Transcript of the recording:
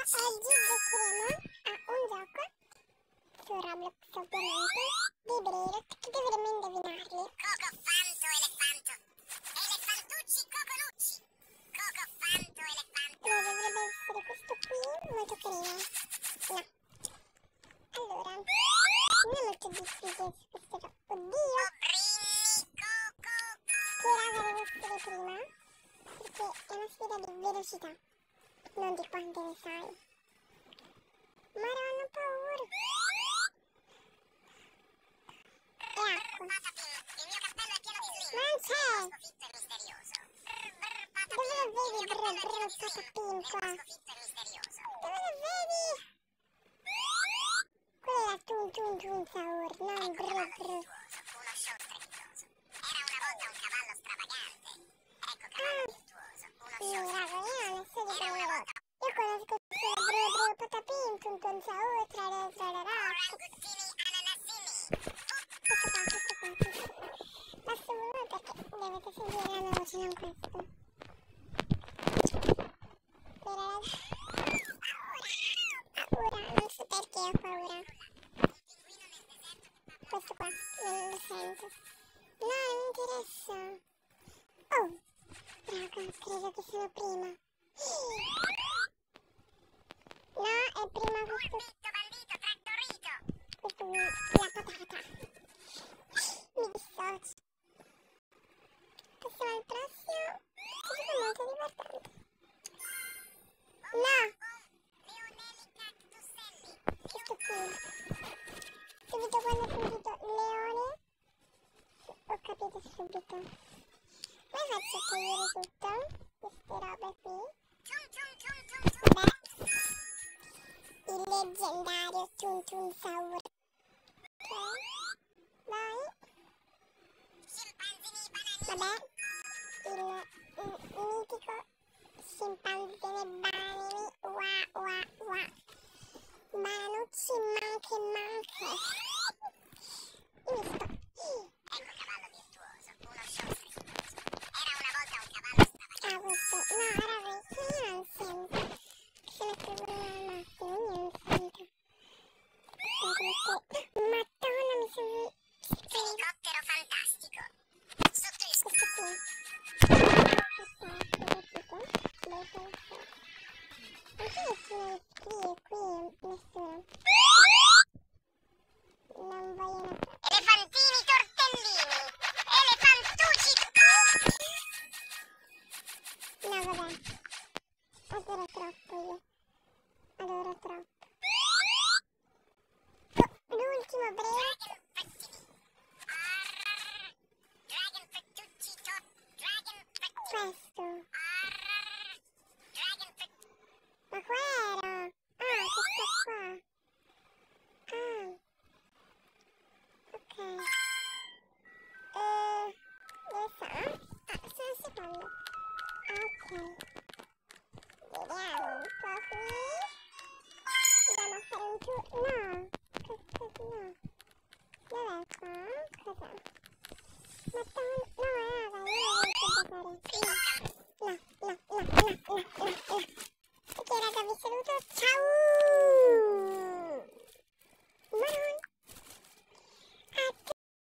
Oggi giocheremo a un gioco su Roblox, ovviamente, di Braille, che dovremo indovinarli. Coco fanto elefanto. Elefantucci coconucci. Coco fanto elefanto. Dovrebbe essere questo qui, molto carino. No. Allora, non è molto difficile su questo gioco. Oddio! Brini coco. Che raga devo essere prima? Perché è una sfida di velocità, non di quante ne sai. Madonna, ho paura. E acqua. Patapim, il mio cappello è pieno di slim. Non c'è! Il mosco fitto è misterioso. Dove lo vedi, il mio cappello è pieno di patapim slim. qua? Il mosco fitto è misterioso. Dove lo vedi? Quello era Tun Tun Tun Saur, non Ecco Bru cavallo Bru. virtuoso, uno show strepitoso. Era una volta un cavallo stravagante. Ecco cavallo virtuoso, uno show Raga, io non so di Era una quello. volta Io conosco solo Bru Bru Patapim, Tun Tun Saur, Trararara. oranguttini ananassini. Questo qua. Passo uno perché dovete sentire la mia voce, non questo. Paura, non so perché ho paura. Questo qua, non lo sento. No, non mi interessa. Oh, raga, credo che sono prima. No, è prima questo Bandito, trattorito. qui, la patata. Mi dissocio. Passiamo al prossimo. Questo è molto divertente. No, Leonelli cactuselli. questo qui. Subito quando ho sentito leone, ho capito subito. Ma faccio togliere tutto, queste robe qui. Beh, il leggendario Tun Tun Saur. Ok, vai. Scimpanzini bananini. Vabbè, il mitico scimpanzini bananini. Wa. Bananucci manche. Io mi sto... Ecco cavallo virtuoso, uno show strepitoso. Era una volta un cavallo stravagante. Ah, questo... No, ragazzi, io non sento. Se metto il volume al massimo, io non sento. Madonna, mi sono... Fenicottero fantastico. Sotto il Questo qui. Fantastico, capito? Anche nessuno scrive qui, nessuno. Non vogliono... elefantini tortellini. Elefantucci. No, vabbè. Adoro troppo io. Adoro troppo. L'ultimo break. Dragon fettucci Dragon fettucci. Questo. Dragon fettucci. Ma qua era? Ah, questo qua. Ah. Ok. Dove sta? Ah, sono il secondo. Ok. Vediamo un po' qui. Andiamo a fare un tour. No. Questo no. Dov'è qua? Cos'è? Madonna. No, raga, io non riesco a giocare. No. Ok, raga, vi saluto. Ciao!